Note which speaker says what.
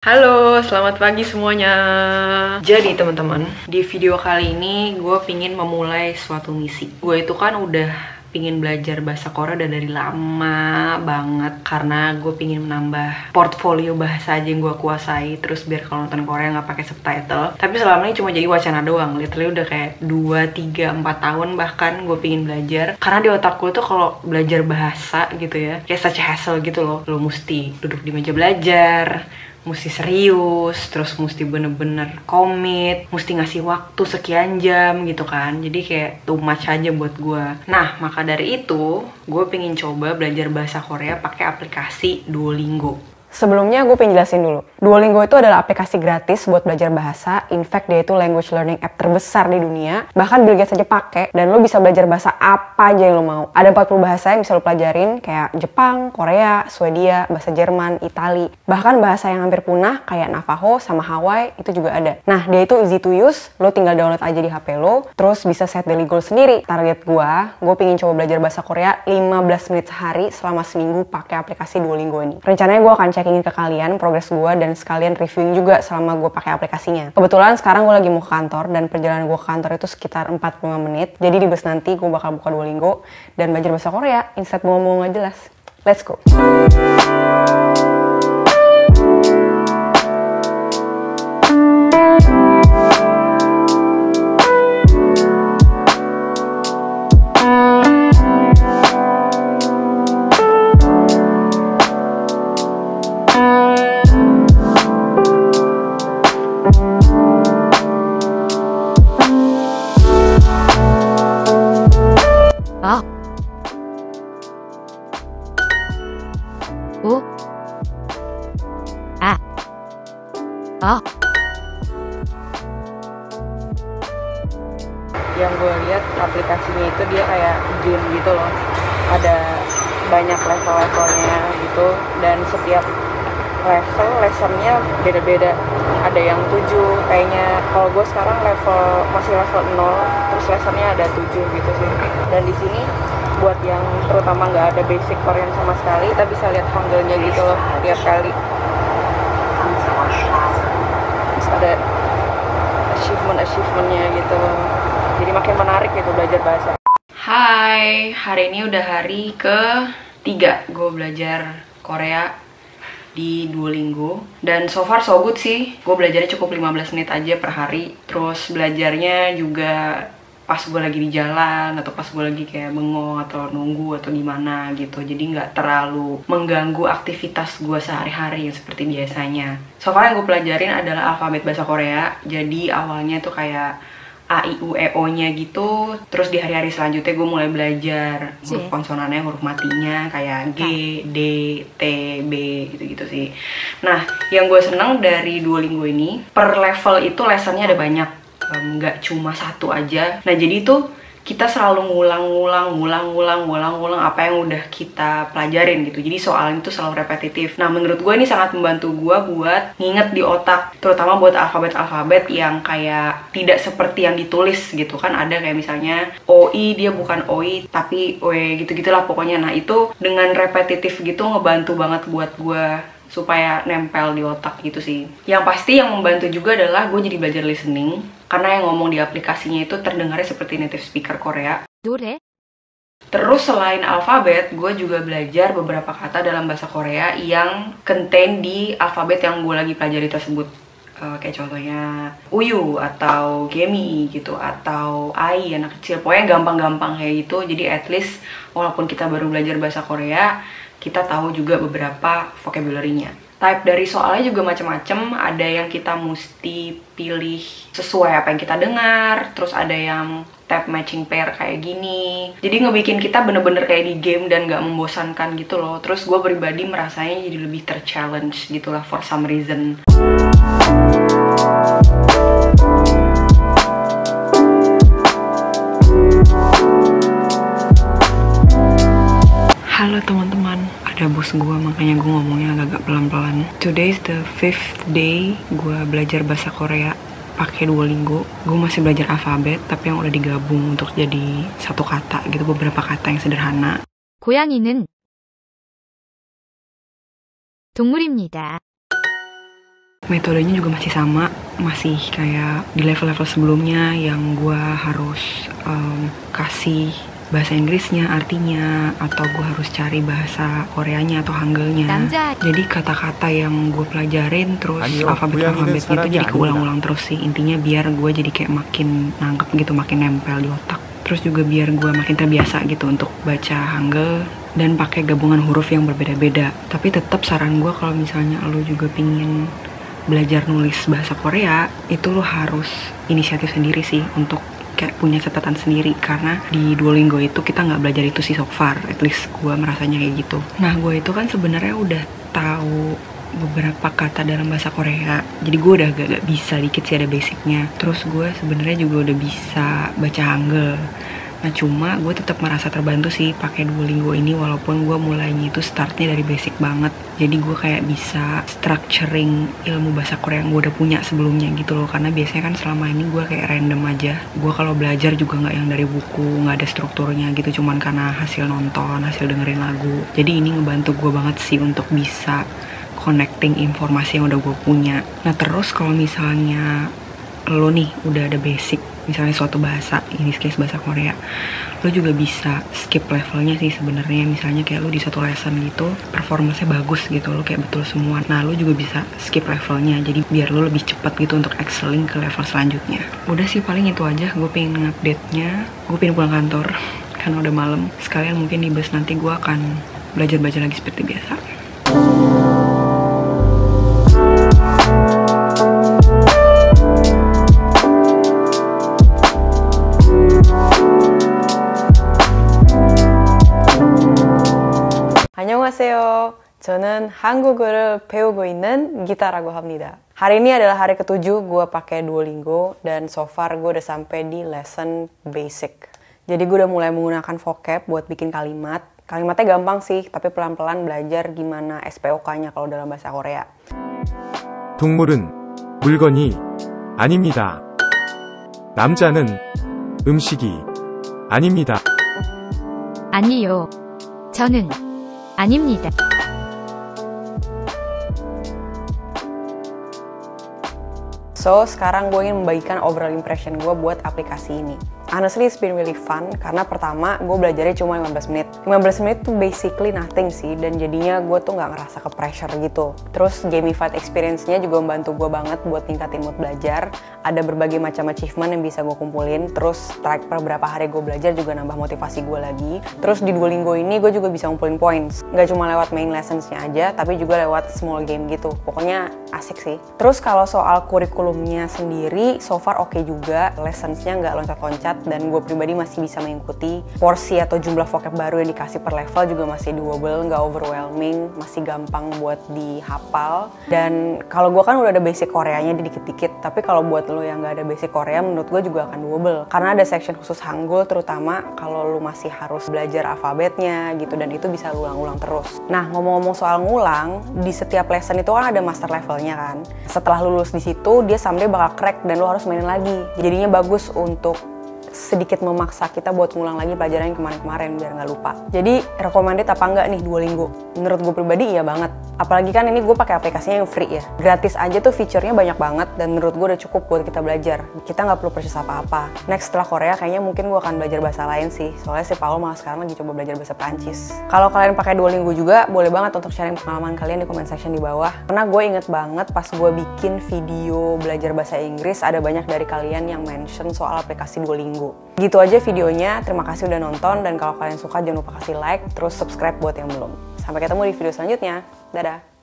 Speaker 1: Halo, selamat pagi semuanya. Jadi teman-teman, di video kali ini gue pingin memulai suatu misi. Gue itu kan udah pingin belajar bahasa Korea udah dari lama banget, karena gue pingin menambah portfolio bahasa aja yang gue kuasai. Terus biar kalau nonton Korea nggak pakai subtitle. Tapi selama ini cuma jadi wacana doang. Literally udah kayak 2, 3, 4 tahun bahkan gue pingin belajar. Karena di otak gue tuh kalau belajar bahasa gitu ya, kayak such a hassle gitu loh. Lo mesti duduk di meja belajar, mesti serius, terus mesti bener-bener komit, mesti ngasih waktu sekian jam gitu kan. Jadi kayak too much aja buat gue. Nah, maka dari itu gue pengen coba belajar bahasa Korea pakai aplikasi Duolingo. Sebelumnya gue pengen jelasin dulu. Duolingo itu adalah aplikasi gratis buat belajar bahasa. In fact, dia itu language learning app terbesar di dunia. Bahkan Bill Gates aja pakai, dan lo bisa belajar bahasa apa aja yang lo mau. Ada 40 bahasa yang bisa lo pelajarin, kayak Jepang, Korea, Swedia, bahasa Jerman, Itali. Bahkan bahasa yang hampir punah kayak Navajo sama Hawaii itu juga ada. Nah, dia itu easy to use. Lo tinggal download aja di HP lo, terus bisa set daily goal sendiri. Target gue pengen coba belajar bahasa Korea 15 menit sehari selama seminggu pakai aplikasi Duolingo ini. Rencananya gue akan checking ke kalian progres gue dan sekalian reviewing juga selama gue pakai aplikasinya. Kebetulan sekarang gue lagi mau ke kantor dan perjalanan gue ke kantor itu sekitar 45 menit. Jadi di bus nanti gue bakal buka Duolingo dan belajar bahasa Korea instead ngomong nggak jelas. Let's go! Yang gue lihat aplikasinya itu dia kayak game gitu loh, ada banyak level-levelnya gitu, dan setiap level lessonnya beda-beda. Ada yang 7 kayaknya. Kalau gue sekarang masih level 0, terus lessonnya ada 7 gitu sih. Dan di sini buat yang terutama nggak ada basic Korean sama sekali, kita bisa lihat Hangulnya gitu loh tiap kali. Terus ada achievementnya gitu. Jadi makin menarik gitu belajar bahasa. Hai, hari ini udah hari ke-3 gue belajar Korea di Duolingo. Dan so far so good sih. Gue belajarnya cukup 15 menit aja per hari. Terus belajarnya juga pas gue lagi di jalan, atau pas gue lagi kayak bengong atau nunggu atau gimana gitu. Jadi nggak terlalu mengganggu aktivitas gue sehari-hari seperti biasanya. So far yang gue pelajarin adalah alfabet bahasa Korea. Jadi awalnya tuh kayak A, I, U, E, O-nya gitu. Terus di hari-hari selanjutnya gue mulai belajar huruf konsonannya, huruf matinya kayak G, D, T, B gitu-gitu sih. Nah, yang gue seneng dari Duolingo ini, per level itu lessonnya ada banyak, nggak cuma satu aja. Nah, jadi itu kita selalu ngulang-ngulang apa yang udah kita pelajarin gitu. Jadi soalnya itu selalu repetitif. Nah, menurut gue ini sangat membantu gue buat nginget di otak, terutama buat alfabet-alfabet yang kayak tidak seperti yang ditulis gitu kan. Ada kayak misalnya OI, dia bukan OI tapi OE gitu-gitulah pokoknya. Nah, itu dengan repetitif gitu ngebantu banget buat gue supaya nempel di otak gitu sih. Yang pasti yang membantu juga adalah gue jadi belajar listening, karena yang ngomong di aplikasinya itu terdengarnya seperti native speaker Korea. Terus selain alfabet, gue juga belajar beberapa kata dalam bahasa Korea yang contain di alfabet yang gue lagi pelajari tersebut. Kayak contohnya uyu atau gemi gitu, atau ai, anak kecil. Pokoknya gampang-gampang kayak gitu. Jadi at least walaupun kita baru belajar bahasa Korea, kita tahu juga beberapa vocabulary-nya. Type dari soalnya juga macam-macam. Ada yang kita mesti pilih sesuai apa yang kita dengar. Terus ada yang type matching pair kayak gini. Jadi ngebikin kita bener-bener kayak di game dan gak membosankan gitu loh. Terus gue pribadi merasanya jadi lebih ter-challenge gitu lah for some reason. Halo teman-teman, ada bos gue makanya gue ngomongnya agak pelan-pelan. Today is the 5th day gue belajar bahasa Korea pakai Duolingo. Gue masih belajar alfabet tapi yang udah digabung untuk jadi satu kata gitu, beberapa kata yang sederhana.
Speaker 2: 고양이는 동물입니다.
Speaker 1: metodenya juga masih sama, masih kayak di level-level sebelumnya yang gue harus kasih bahasa Inggrisnya, artinya, atau gue harus cari bahasa Koreanya atau Hangulnya. Jadi kata-kata yang gue pelajarin terus alfabet-alfabetnya itu jadi keulang-ulang terus sih. Intinya biar gue jadi kayak makin nangkep gitu, makin nempel di otak. Terus juga biar gue makin terbiasa gitu untuk baca Hangul dan pakai gabungan huruf yang berbeda-beda. Tapi tetap saran gue kalau misalnya lo juga pingin belajar nulis bahasa Korea, itu lo harus inisiatif sendiri sih untuk kayak punya catatan sendiri, karena di Duolingo itu kita nggak belajar itu sih so far, at least gue merasanya kayak gitu. Nah gue itu kan sebenarnya udah tahu beberapa kata dalam bahasa Korea, jadi gue udah agak bisa dikit sih, ada basicnya. Terus gue sebenarnya juga udah bisa baca Hangul. Nah cuma gue tetap merasa terbantu sih pakai Duolingo ini, walaupun gue mulainya itu startnya dari basic banget. Jadi gue kayak bisa structuring ilmu bahasa Korea yang gue udah punya sebelumnya gitu loh. Karena biasanya kan selama ini gue kayak random aja. Gue kalau belajar juga nggak yang dari buku, nggak ada strukturnya gitu, cuman karena hasil nonton, hasil dengerin lagu. Jadi ini ngebantu gue banget sih untuk bisa connecting informasi yang udah gue punya. Nah terus kalau misalnya lo nih udah ada basic misalnya suatu bahasa, ini case bahasa Korea, lo juga bisa skip levelnya sih sebenarnya. Misalnya kayak lo di satu lesson gitu performance-nya bagus gitu, lo kayak betul semua, nah lo juga bisa skip levelnya, jadi biar lo lebih cepat gitu untuk excelling ke level selanjutnya. Udah sih paling itu aja, gue pengen ngupdate-nya. Gue pengen pulang kantor karena udah malam. Sekalian mungkin di bus nanti gue akan belajar baca lagi seperti biasa. 안녕하세요. 저는 한국어를 배우고 있는 Gita라고 합니다. Hari ini adalah hari ke-7 gue pakai Duolingo dan so far gue udah sampai di lesson basic. Jadi gue udah mulai menggunakan vocab buat bikin kalimat. Kalimatnya gampang sih, tapi pelan-pelan belajar gimana SPOK-nya kalau dalam bahasa Korea.
Speaker 2: 동물은 물건이 아닙니다. 남자는 음식이 아닙니다.
Speaker 3: 아니요. 저는 아닙니다.
Speaker 1: So, sekarang gue ingin membagikan overall impression gue buat aplikasi ini. Honestly, it's been really fun, karena pertama, gue belajarnya cuma 15 menit. 15 menit tuh basically nothing sih, dan jadinya gue tuh nggak ngerasa ke pressure gitu. Terus, gamified experience-nya juga membantu gue banget buat tingkatin mood belajar. Ada berbagai macam achievement yang bisa gue kumpulin, terus track per berapa hari gue belajar juga nambah motivasi gue lagi. Terus di Duolingo ini gue juga bisa ngumpulin points. Nggak cuma lewat main lessons-nya aja, tapi juga lewat small game gitu. Pokoknya asik sih. Terus kalau soal kurikulumnya sendiri, so far oke juga. Lessons-nya nggak loncat-loncat, dan gue pribadi masih bisa mengikuti. Porsi atau jumlah vocab baru yang dikasih per level juga masih doable, nggak overwhelming, masih gampang buat dihafal. Dan kalau gue kan udah ada basic Koreanya dikit-dikit, tapi kalau buat lo yang nggak ada basic Korea, menurut gue juga akan doable. Karena ada section khusus Hangul, terutama kalau lo masih harus belajar alfabetnya gitu, dan itu bisa lo ulang-ulang terus. Nah, ngomong-ngomong soal ngulang, di setiap lesson itu kan ada master levelnya kan. Setelah lulus di situ, dia someday bakal crack dan lo harus mainin lagi. Jadinya bagus untuk sedikit memaksa kita buat ngulang lagi pelajaran yang kemarin-kemarin biar nggak lupa. Jadi recommended apa enggak nih Duolingo? Menurut gue pribadi iya banget. Apalagi kan ini gue pakai aplikasinya yang free ya. Gratis aja tuh fiturnya banyak banget, dan menurut gue udah cukup buat kita belajar. Kita nggak perlu purchase apa-apa. Next setelah Korea kayaknya mungkin gue akan belajar bahasa lain sih. Soalnya si Paul malah sekarang lagi coba belajar bahasa Prancis. Kalau kalian pakai Duolingo juga boleh banget untuk sharing pengalaman kalian di comment section di bawah. Karena gue inget banget pas gue bikin video belajar bahasa Inggris, ada banyak dari kalian yang mention soal aplikasi Duolingo. Gitu aja videonya, terima kasih udah nonton, dan kalau kalian suka jangan lupa kasih like, terus subscribe buat yang belum. Sampai ketemu di video selanjutnya, dadah!